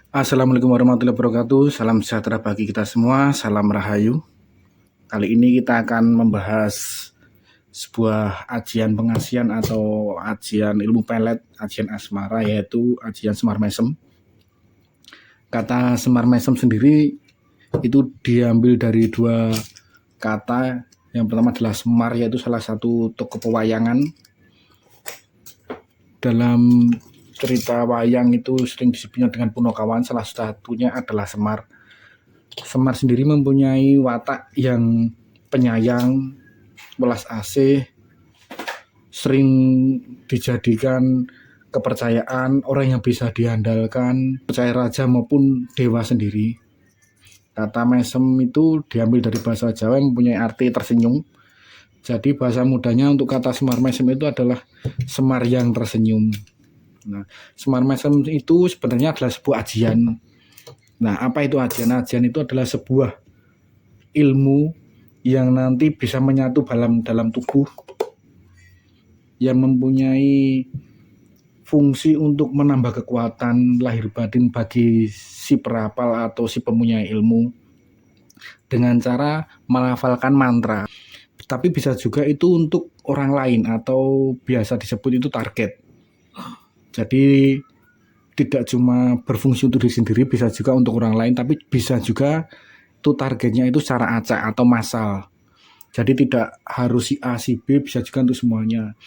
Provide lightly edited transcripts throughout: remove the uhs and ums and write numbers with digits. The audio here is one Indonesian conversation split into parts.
Assalamualaikum warahmatullahi wabarakatuh. Salam sejahtera bagi kita semua. Salam Rahayu. Kali ini kita akan membahas sebuah ajian pengasihan atau ajian ilmu pelet, ajian asmara, yaitu ajian Semar Mesem. Kata Semar Mesem sendiri itu diambil dari dua kata. Yang pertama adalah Semar, yaitu salah satu tokoh pewayangan. Dalam cerita wayang itu sering disebutnya dengan Punokawan, salah satunya adalah Semar. Semar sendiri mempunyai watak yang penyayang, welas asih, sering dijadikan kepercayaan, orang yang bisa diandalkan, percaya raja maupun dewa sendiri. Kata mesem itu diambil dari bahasa Jawa yang mempunyai arti tersenyum. Jadi bahasa mudanya untuk kata Semar Mesem itu adalah Semar yang tersenyum. Nah, Semar Mesem itu sebenarnya adalah sebuah ajian. Nah, apa itu ajian? Ajian itu adalah sebuah ilmu yang nanti bisa menyatu dalam tubuh, yang mempunyai fungsi untuk menambah kekuatan lahir batin bagi si perapal atau si pemunyai ilmu dengan cara melafalkan mantra. Tapi bisa juga itu untuk orang lain atau biasa disebut itu target. Jadi tidak cuma berfungsi untuk diri sendiri, bisa juga untuk orang lain, tapi bisa juga itu targetnya itu secara acak atau massal. Jadi tidak harus si A, si B, bisa juga untuk semuanya.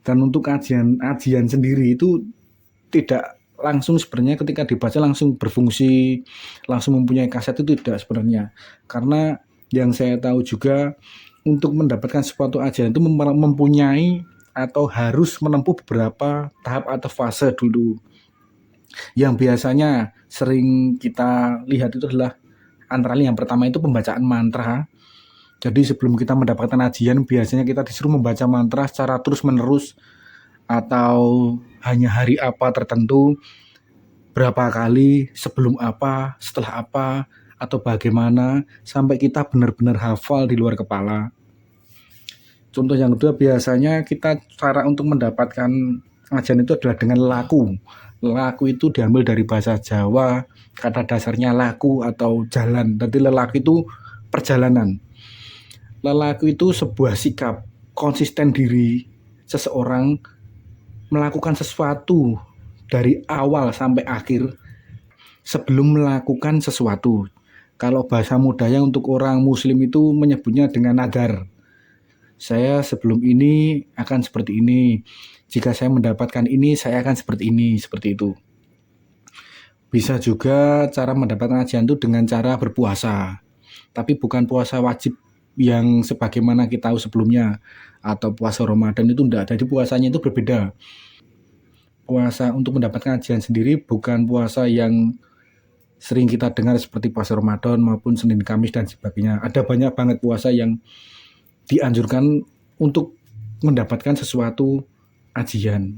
Dan untuk ajian sendiri itu tidak langsung sebenarnya ketika dibaca langsung berfungsi, langsung mempunyai kaset itu tidak sebenarnya. Karena yang saya tahu juga untuk mendapatkan suatu ajian itu mempunyai atau harus menempuh beberapa tahap atau fase dulu. Yang biasanya sering kita lihat itu adalah antara lain yang pertama itu pembacaan mantra. Jadi sebelum kita mendapatkan ajian biasanya kita disuruh membaca mantra secara terus menerus atau hanya hari apa tertentu, berapa kali, sebelum apa, setelah apa, atau bagaimana sampai kita benar-benar hafal di luar kepala. Contoh yang kedua biasanya kita cara untuk mendapatkan ajian itu adalah dengan laku. Laku itu diambil dari bahasa Jawa, kata dasarnya laku atau jalan. Jadi lelaku itu perjalanan. Lelaku itu sebuah sikap konsisten diri seseorang melakukan sesuatu dari awal sampai akhir sebelum melakukan sesuatu. Kalau bahasa mudanya untuk orang muslim itu menyebutnya dengan nadar. Saya sebelum ini akan seperti ini. Jika saya mendapatkan ini, saya akan seperti ini, seperti itu. Bisa juga cara mendapatkan ajian itu dengan cara berpuasa. Tapi bukan puasa wajib yang sebagaimana kita tahu sebelumnya. Atau puasa Ramadan itu enggak. Jadi puasanya itu berbeda. Puasa untuk mendapatkan ajian sendiri bukan puasa yang sering kita dengar seperti puasa Ramadan maupun Senin Kamis dan sebagainya. Ada banyak banget puasa yang dianjurkan untuk mendapatkan sesuatu ajian.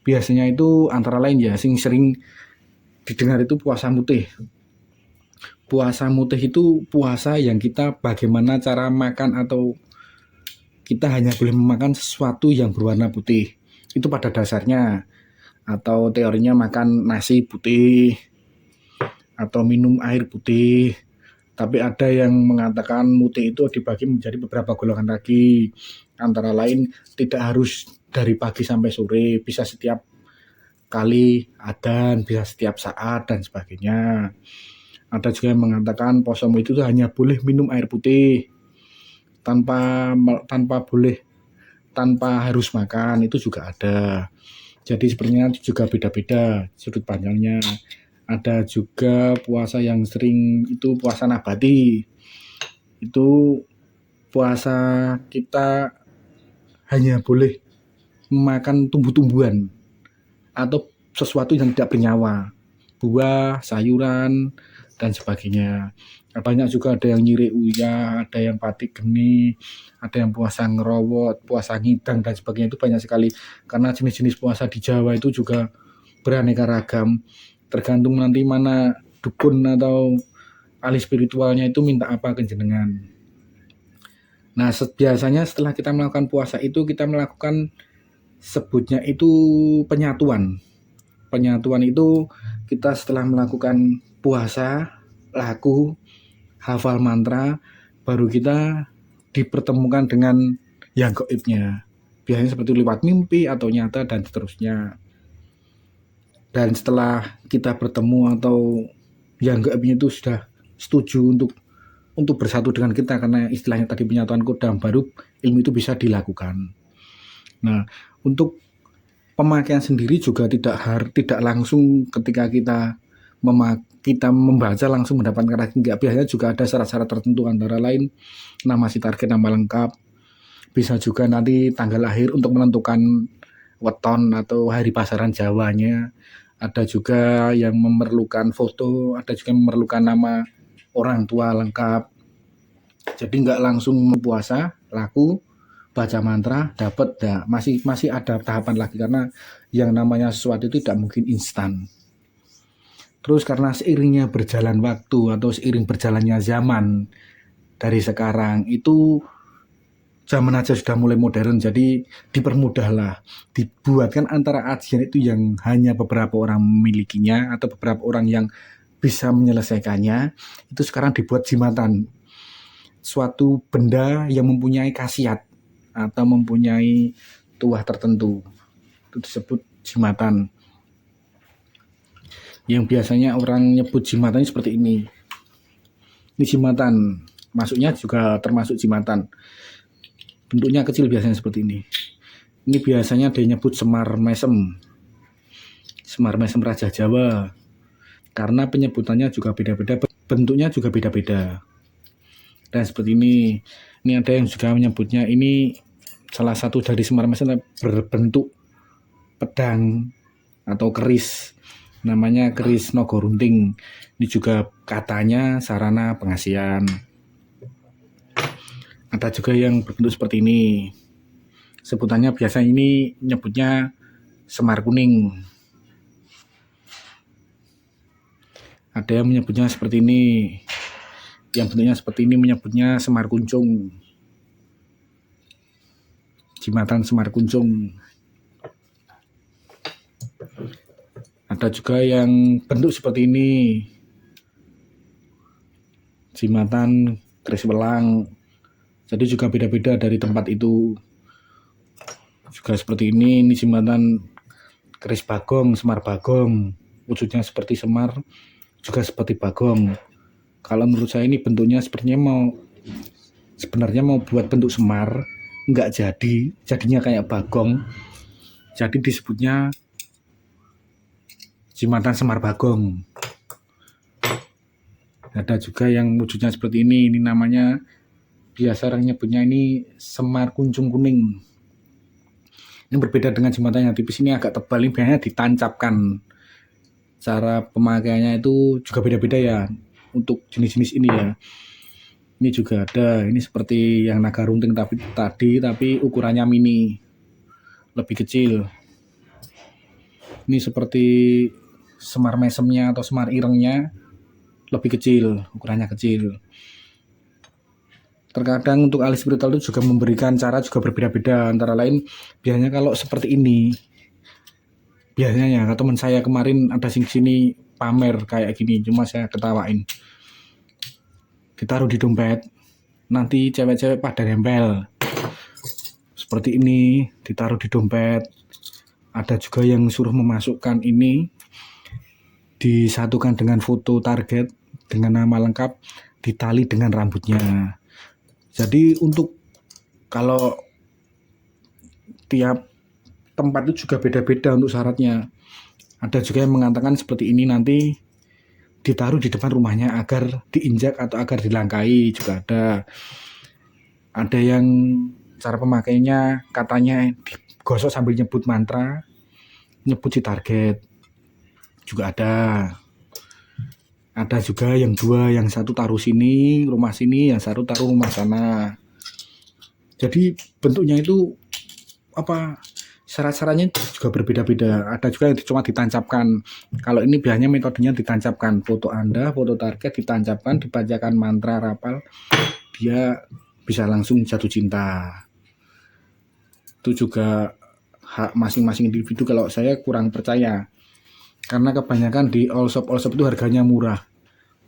Biasanya itu antara lain ya sering didengar itu puasa mutih. Puasa mutih itu puasa yang kita bagaimana cara makan atau kita hanya boleh memakan sesuatu yang berwarna putih. Itu pada dasarnya. Atau teorinya makan nasi putih atau minum air putih. Tapi ada yang mengatakan mutih itu dibagi menjadi beberapa golongan lagi. Antara lain tidak harus dari pagi sampai sore, bisa setiap kali adzan, bisa setiap saat dan sebagainya. Ada juga yang mengatakan puasa itu hanya boleh minum air putih tanpa harus makan, itu juga ada. Jadi sebenarnya juga beda-beda sudut pandangnya. Ada juga puasa yang sering itu puasa nabati. Itu puasa kita hanya boleh memakan tumbuh-tumbuhan atau sesuatu yang tidak bernyawa, buah, sayuran, dan sebagainya. Banyak juga ada yang nyiri uya, ada yang patik geni, ada yang puasa ngerowot, puasa ngidang, dan sebagainya. Itu banyak sekali. Karena jenis-jenis puasa di Jawa itu juga beraneka ragam. Tergantung nanti mana dukun atau ahli spiritualnya itu minta apa ke jenengan. Nah, biasanya setelah kita melakukan puasa itu kita melakukan sebutnya itu penyatuan. Penyatuan itu kita setelah melakukan puasa, laku, hafal mantra, baru kita dipertemukan dengan yang gaibnya. Biasanya seperti lewat mimpi atau nyata dan seterusnya. Dan setelah kita bertemu atau yang gaibnya itu sudah setuju untuk bersatu dengan kita, karena istilahnya tadi penyatuan kodam, baru ilmu itu bisa dilakukan. Nah, untuk pemakaian sendiri juga tidak langsung ketika kita membaca langsung mendapatkan ranking. Enggak, biasanya juga ada syarat-syarat tertentu, antara lain nama si target, nama lengkap, bisa juga nanti tanggal lahir untuk menentukan weton atau hari pasaran Jawanya, ada juga yang memerlukan foto, ada juga yang memerlukan nama orang tua lengkap. Jadi nggak langsung puasa, laku, baca mantra, dapat. Nah, masih ada tahapan lagi, karena yang namanya sesuatu itu tidak mungkin instan. Terus karena seiringnya berjalan waktu atau seiring berjalannya zaman, dari sekarang itu zaman aja sudah mulai modern, jadi dipermudahlah, dibuatkan antara ajian itu yang hanya beberapa orang memilikinya atau beberapa orang yang bisa menyelesaikannya, itu sekarang dibuat jimatan, suatu benda yang mempunyai khasiat atau mempunyai tuah tertentu, itu disebut jimatan. Yang biasanya orang nyebut jimatan seperti ini jimatan, masuknya juga termasuk jimatan. Bentuknya kecil biasanya seperti ini. Ini biasanya dia nyebut semar mesem Raja Jawa, karena penyebutannya juga beda-beda, bentuknya juga beda-beda. Dan seperti ini ada yang juga menyebutnya ini salah satu dari semar mesem berbentuk pedang atau keris, namanya keris Nogorunting. Ini juga katanya sarana pengasihan. Ada juga yang berbentuk seperti ini, sebutannya biasa ini nyebutnya semar kuning. Ada yang menyebutnya seperti ini, yang bentuknya seperti ini menyebutnya semar kuncung, jimatan semar kuncung. Ada juga yang bentuk seperti ini, jimatan keris welang. Jadi juga beda-beda dari tempat itu. Juga seperti ini jimatan keris bagong, semar bagong, wujudnya seperti semar, juga seperti bagong. Kalau menurut saya ini bentuknya sebenarnya mau buat bentuk semar, enggak jadinya kayak bagong, jadi disebutnya jimatan semar bagong. Ada juga yang wujudnya seperti ini namanya biasa orang nyebutnya ini semar kuncung kuning. Ini berbeda dengan jimatan yang tipis, ini agak tebal, ini biasanya ditancapkan. Cara pemakaiannya itu juga beda-beda ya untuk jenis-jenis ini ya. Ini juga ada, ini seperti yang naga runting tapi ukurannya mini, lebih kecil. Ini seperti semar mesemnya atau semar irengnya, lebih kecil, ukurannya kecil. Terkadang untuk ahli spiritual itu juga memberikan cara juga berbeda-beda, antara lain biasanya kalau seperti ini, biasanya teman saya kemarin ada sini pamer kayak gini, cuma saya ketawain. Ditaruh di dompet, nanti cewek-cewek pada nempel seperti ini, ditaruh di dompet. Ada juga yang suruh memasukkan ini, disatukan dengan foto target dengan nama lengkap, ditali dengan rambutnya. Jadi untuk kalau tiap tempat itu juga beda-beda untuk syaratnya. Ada juga yang mengatakan seperti ini nanti ditaruh di depan rumahnya agar diinjak atau agar dilangkai, juga ada. Ada yang cara pemakainya katanya digosok sambil nyebut mantra, nyebut si target, juga ada. Ada juga yang dua, yang satu taruh sini, rumah sini, yang satu taruh rumah sana. Jadi bentuknya itu syarat-syaratnya juga berbeda-beda. Ada juga yang cuma ditancapkan. Kalau ini biasanya metodenya ditancapkan, foto Anda, foto target ditancapkan, dibacakan mantra rapal, dia bisa langsung jatuh cinta. Itu juga hak masing-masing individu. Kalau saya kurang percaya, Karena kebanyakan di all shop itu harganya murah.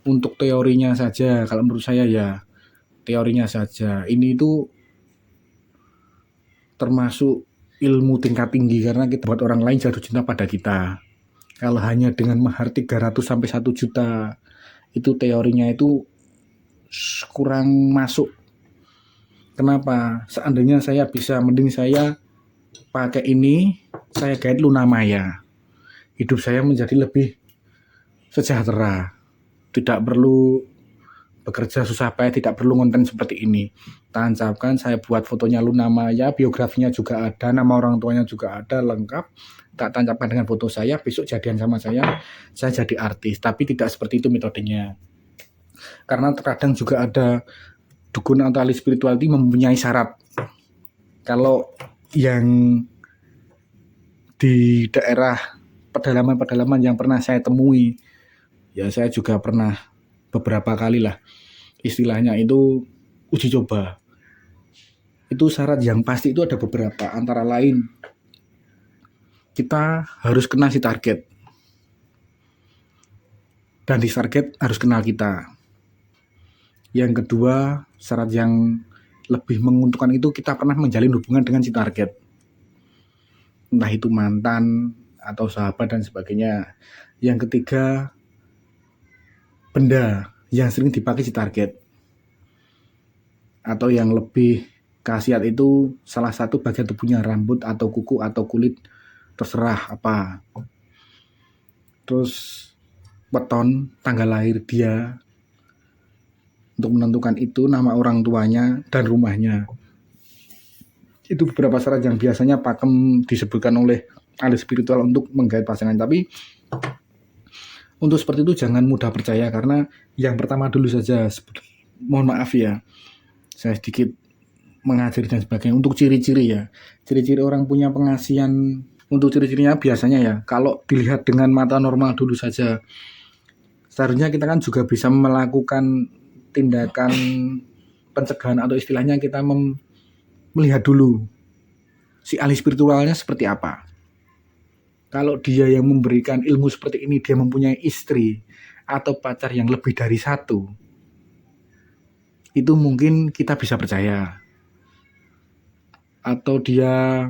Untuk teorinya saja, kalau menurut saya ya teorinya saja. Ini itu termasuk ilmu tingkat tinggi karena kita buat orang lain jatuh cinta pada kita. Kalau hanya dengan mahar 300 sampai 1 juta, itu teorinya itu kurang masuk. Kenapa? Seandainya saya bisa, mending saya pakai ini, saya guide Luna Maya. Hidup saya menjadi lebih sejahtera. Tidak perlu bekerja susah payah, tidak perlu konten seperti ini. Tancapkan, saya buat fotonya Luna Maya, biografinya juga ada, nama orang tuanya juga ada, lengkap. Tak tancapkan dengan foto saya, besok jadian sama saya jadi artis. Tapi tidak seperti itu metodenya. Karena terkadang juga ada dukun atau ahli spiritual itu mempunyai syarat. Kalau yang di daerah pedalaman-pedalaman yang pernah saya temui, ya saya juga pernah beberapa kali lah, istilahnya itu uji coba. Itu syarat yang pasti itu ada beberapa, antara lain kita harus kenal si target, dan di target harus kenal kita. Yang kedua, syarat yang lebih menguntungkan itu kita pernah menjalin hubungan dengan si target, entah itu mantan atau sahabat dan sebagainya. Yang ketiga, benda yang sering dipakai si target, atau yang lebih khasiat itu salah satu bagian tubuhnya, rambut atau kuku atau kulit, terserah apa. Terus weton, tanggal lahir dia, untuk menentukan itu, nama orang tuanya dan rumahnya. Itu beberapa syarat yang biasanya pakem disebutkan oleh ahli spiritual untuk menggait pasangan. Tapi untuk seperti itu jangan mudah percaya, karena yang pertama dulu saja, mohon maaf ya, saya sedikit mengajari dan sebagainya. Untuk ciri-ciri ya, ciri-ciri orang punya pengasihan, untuk ciri-cirinya biasanya ya, kalau dilihat dengan mata normal dulu saja, seharusnya kita kan juga bisa melakukan tindakan pencegahan, atau istilahnya kita melihat dulu si ahli spiritualnya seperti apa. Kalau dia yang memberikan ilmu seperti ini, dia mempunyai istri atau pacar yang lebih dari satu, itu mungkin kita bisa percaya. Atau dia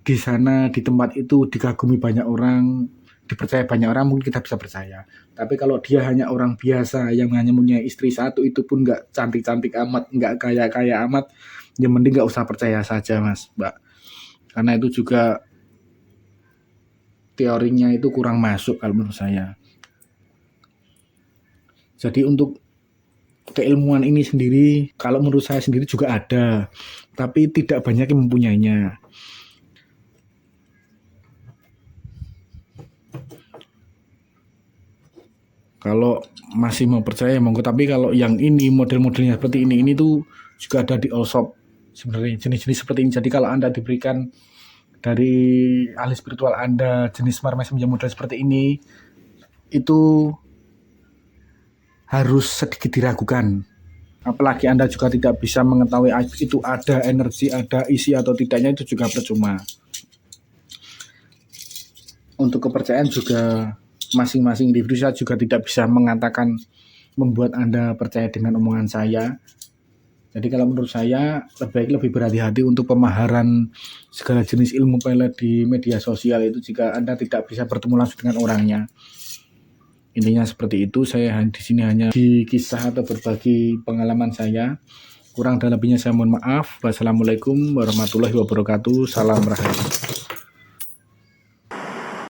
di sana, di tempat itu dikagumi banyak orang, dipercaya banyak orang, mungkin kita bisa percaya. Tapi kalau dia hanya orang biasa yang hanya punya istri satu, itu pun nggak cantik-cantik amat, nggak kaya-kaya amat, ya mending nggak usah percaya saja Mas, Mbak. Karena itu juga teorinya itu kurang masuk kalau menurut saya. Jadi untuk keilmuan ini sendiri, kalau menurut saya sendiri juga ada, tapi tidak banyak yang mempunyainya. Kalau masih mau percaya monggo, tapi kalau yang ini model-modelnya seperti ini tuh juga ada di all shop sebenarnya, jenis-jenis seperti ini. Jadi kalau Anda diberikan dari ahli spiritual Anda jenis mesem yang model seperti ini, itu harus sedikit diragukan. Apalagi Anda juga tidak bisa mengetahui itu ada energi, ada isi atau tidaknya, itu juga percuma. Untuk kepercayaan juga masing-masing individu, saya juga tidak bisa mengatakan membuat Anda percaya dengan omongan saya. Jadi kalau menurut saya lebih berhati-hati untuk pemaharan segala jenis ilmu pelet di media sosial itu jika Anda tidak bisa bertemu langsung dengan orangnya. Intinya seperti itu. Saya di sini hanya di kisah atau berbagi pengalaman saya. Kurang dan lebihnya saya mohon maaf. Wassalamualaikum warahmatullahi wabarakatuh. Salam rahayu.